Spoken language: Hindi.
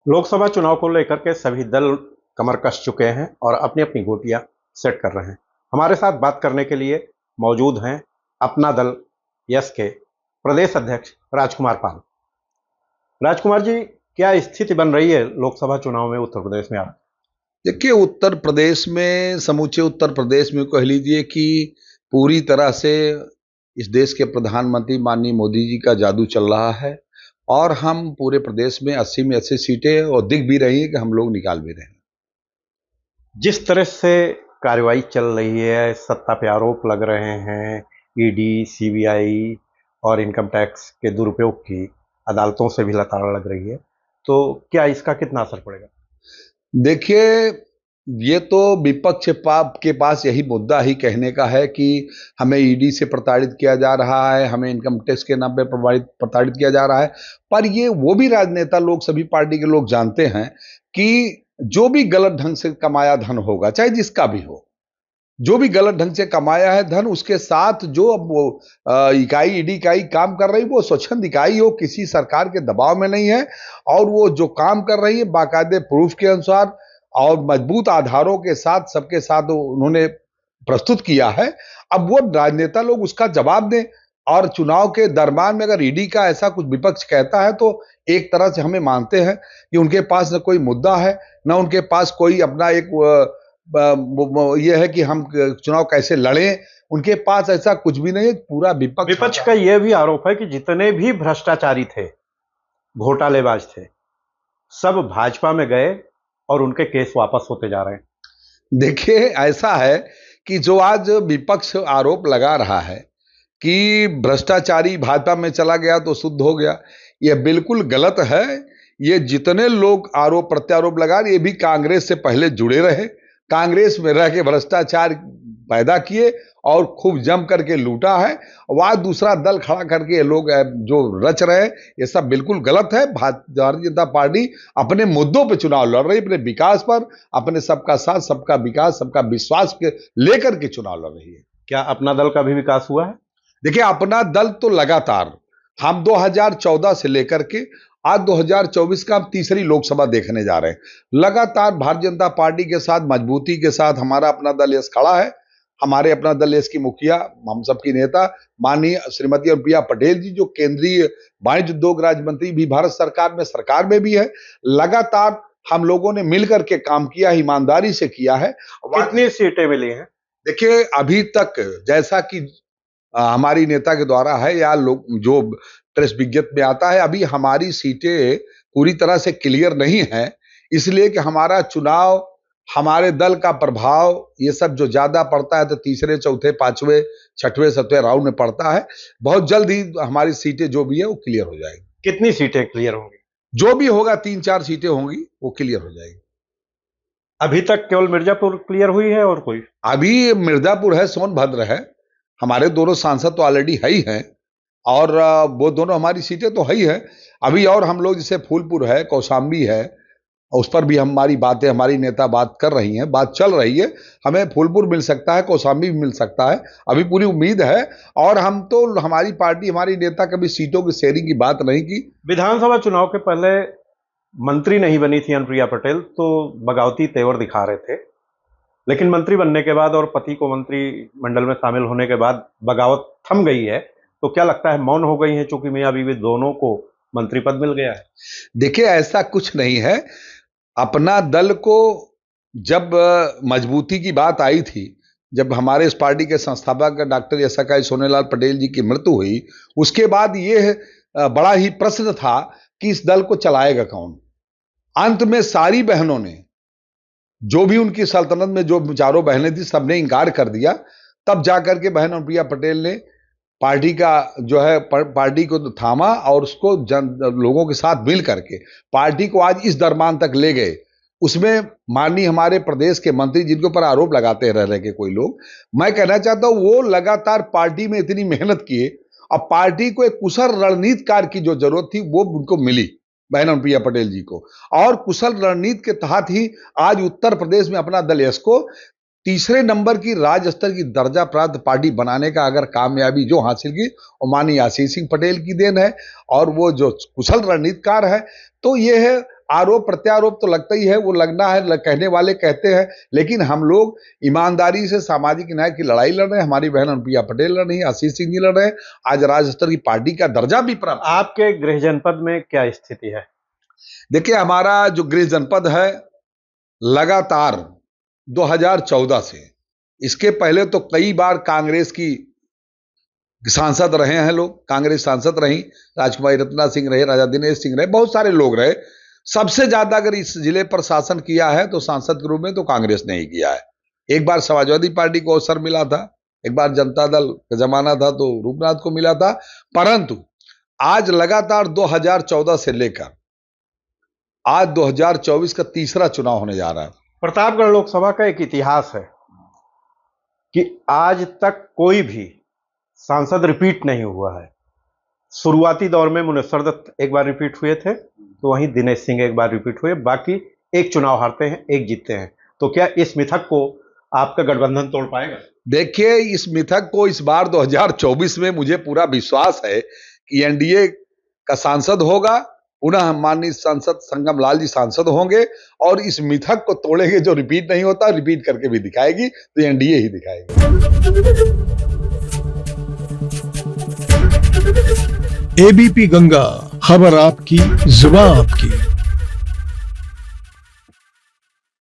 लोकसभा चुनाव को लेकर के सभी दल कमर कस चुके हैं और अपनी अपनी गोटियां सेट कर रहे हैं। हमारे साथ बात करने के लिए मौजूद हैं अपना दल यस के प्रदेश अध्यक्ष राजकुमार पाल। राजकुमार जी, क्या स्थिति बन रही है लोकसभा चुनाव में उत्तर प्रदेश में आप? देखिए, उत्तर प्रदेश में, समूचे उत्तर प्रदेश में कह लीजिए कि पूरी तरह से इस देश के प्रधानमंत्री माननीय मोदी जी का जादू चल रहा है और हम पूरे प्रदेश में 80 में 80 सीटें और दिख भी रही हैं कि हम लोग निकाल भी रहे हैं। जिस तरह से कार्रवाई चल रही है, सत्ता पे आरोप लग रहे हैं, ईडी, सीबीआई और इनकम टैक्स के दुरुपयोग की अदालतों से भी लताड़ लग रही है, तो क्या इसका कितना असर पड़ेगा? देखिए, ये तो विपक्ष के पास यही मुद्दा ही कहने का है कि हमें ईडी से प्रताड़ित किया जा रहा है, हमें इनकम टैक्स के नाम पे प्रताड़ित किया जा रहा है। पर ये वो भी राजनेता लोग, सभी पार्टी के लोग जानते हैं कि जो भी गलत ढंग से कमाया धन होगा, चाहे जिसका भी हो, जो भी गलत ढंग से कमाया है धन, उसके साथ जो अब वो इकाई, ईडी इकाई काम कर रही, वो स्वच्छंद इकाई हो, किसी सरकार के दबाव में नहीं है और वो जो काम कर रही है बाकायदे प्रूफ के अनुसार और मजबूत आधारों के साथ सबके साथ उन्होंने प्रस्तुत किया है। अब वो राजनेता लोग उसका जवाब दें और चुनाव के दरमियान में अगर ईडी का ऐसा कुछ विपक्ष कहता है तो एक तरह से हमें मानते हैं कि उनके पास न कोई मुद्दा है, न उनके पास कोई अपना एक ये है कि हम चुनाव कैसे लड़ें। उनके पास ऐसा कुछ भी नहीं है, पूरा विपक्ष का यह भी आरोप है कि जितने भी भ्रष्टाचारी थे, घोटालेबाज थे, सब भाजपा में गए और उनके केस वापस होते जा रहे हैं। देखिए, ऐसा है कि जो आज विपक्ष आरोप लगा रहा है कि भ्रष्टाचारी भाजपा में चला गया तो शुद्ध हो गया, यह बिल्कुल गलत है। ये जितने लोग आरोप प्रत्यारोप लगा रहे, ये भी कांग्रेस से पहले जुड़े रहे, कांग्रेस में रह के भ्रष्टाचार पैदा किए और खूब जम करके लूटा है। वह दूसरा दल खड़ा करके ये लोग जो रच रहे हैं, ये सब बिल्कुल गलत है। भारतीय जनता पार्टी अपने मुद्दों पर चुनाव लड़ रही, अपने विकास पर, अपने सबका साथ, सबका विकास, सबका विश्वास के लेकर के चुनाव लड़ रही है। क्या अपना दल का भी विकास हुआ है? देखिए, अपना दल तो लगातार हम 2014 से लेकर के आज 2024 का हम तीसरी लोकसभा देखने जा रहे हैं। लगातार भारतीय जनता पार्टी के साथ, मजबूती के साथ हमारा अपना दल यस खड़ा है। हमारे अपना दल यस की मुखिया, हम सबकी नेता माननीय श्रीमती अनुप्रिया पटेल जी, जो केंद्रीय वाणिज्य उद्योग राज्य मंत्री भी भारत सरकार में भी है। लगातार हम लोगों ने मिलकर के काम किया, ईमानदारी से किया है। कितनी सीटें मिली हैं? देखिए, अभी तक जैसा कि हमारी नेता के द्वारा है या लोग जो प्रेस विज्ञप्ति में आता है, अभी हमारी सीटें पूरी तरह से क्लियर नहीं है, इसलिए कि हमारा चुनाव, हमारे दल का प्रभाव ये सब जो ज्यादा पड़ता है तो तीसरे, चौथे, पांचवें, छठवें, सातवें राउंड में पड़ता है। बहुत जल्द ही हमारी सीटें जो भी है वो क्लियर हो जाएगी। कितनी सीटें क्लियर होंगी? जो भी होगा 3-4 सीटें होंगी, वो क्लियर हो जाएगी। अभी तक केवल मिर्जापुर क्लियर हुई है और कोई? अभी मिर्जापुर है, सोनभद्र है। हमारे दोनों सांसद तो ऑलरेडी है ही हैं और वो दोनों हमारी सीटें तो है ही है। अभी और हम लोग जैसे फूलपुर है, कौशाम्बी है, उस पर भी हमारी बातें, हमारी नेता बात कर रही हैं, बात चल रही है। हमें फूलपुर मिल सकता है, कौशाम्बी भी मिल सकता है, अभी पूरी उम्मीद है। और हम तो, हमारी पार्टी, हमारी नेता कभी सीटों की शेयरिंग की बात नहीं की। विधानसभा चुनाव के पहले मंत्री नहीं बनी थी अनुप्रिया पटेल, तो बगावती तेवर दिखा रहे थे, लेकिन मंत्री बनने के बाद और पति को मंत्रिमंडल में शामिल होने के बाद बगावत थम गई है। तो क्या लगता है मौन हो गई है चूंकि मियां बीवी दोनों को मंत्री पद मिल गया है? देखिए, ऐसा कुछ नहीं है। अपना दल को जब मजबूती की बात आई थी, जब हमारे इस पार्टी के संस्थापक डॉक्टर यशोकाई सोनेलाल पटेल जी की मृत्यु हुई, उसके बाद ये बड़ा ही प्रश्न था कि इस दल को चलाएगा कौन। अंत में सारी बहनों ने, जो भी उनकी सल्तनत में जो चारों बहनें थी, सबने इंकार कर दिया। तब जाकर के बहन अनुप्रिया पटेल ने पार्टी का जो है पार्टी को तो थामा और उसको लोगों के साथ मिल करके पार्टी को आज इस दरमान तक ले गए। उसमें माननीय हमारे प्रदेश के मंत्री, जिनके ऊपर आरोप लगाते रह के कोई लोग, मैं कहना चाहता हूं वो लगातार पार्टी में इतनी मेहनत किए और पार्टी को एक कुशल रणनीतिकार की जो जरूरत थी वो उनको मिली, बहन अनुप्रिया पटेल जी को। और कुशल रणनीति के तहत ही आज उत्तर प्रदेश में अपना दल यस को तीसरे नंबर की राज्य स्तर की दर्जा प्राप्त पार्टी बनाने का अगर कामयाबी जो हासिल की, वो माननीय आशीष सिंह पटेल की देन है और वो जो कुशल रणनीतिकार है। तो ये है, आरोप प्रत्यारोप तो लगता ही है, वो लगना है, कहने वाले कहते हैं, लेकिन हम लोग ईमानदारी से सामाजिक न्याय की लड़ाई लड़ रहे हैं। हमारी बहन अनुप्रिया पटेल लड़ रही है, आशीष सिंह जी लड़ रहे हैं, आज राज्य स्तर की पार्टी का दर्जा भी प्राप्त। आपके गृह जनपद में क्या स्थिति है? देखिए, हमारा जो गृह जनपद है लगातार 2014 से, इसके पहले तो कई बार कांग्रेस की सांसद रहे हैं लोग, कांग्रेस सांसद रही, राजकुमारी रत्ना सिंह रहे, राजा दिनेश सिंह रहे, बहुत सारे लोग रहे। सबसे ज्यादा अगर इस जिले पर शासन किया है तो सांसद के रूप में तो कांग्रेस ने ही किया है। एक बार समाजवादी पार्टी को अवसर मिला था, एक बार जनता दल का जमाना था तो रूपनाथ को मिला था, परंतु आज लगातार 2014 से लेकर आज 2024 का तीसरा चुनाव होने जा रहा है। प्रतापगढ़ लोकसभा का एक इतिहास है कि आज तक कोई भी सांसद रिपीट नहीं हुआ है। शुरुआती दौर में मुनेश्वर दत्त एक बार रिपीट हुए थे, तो वहीं दिनेश सिंह एक बार रिपीट हुए, बाकी एक चुनाव हारते हैं, एक जीतते हैं। तो क्या इस मिथक को आपका गठबंधन तोड़ पाएगा? देखिए, इस मिथक को इस बार 2024 में मुझे पूरा विश्वास है कि एनडीए का सांसद होगा, पुनः माननीय सांसद संगम लाल जी सांसद होंगे और इस मिथक को तोड़ेंगे। जो रिपीट नहीं होता रिपीट करके भी दिखाएगी, तो एनडीए ही दिखाएगी। एबीपी गंगा, खबर आपकी, जुबान आपकी।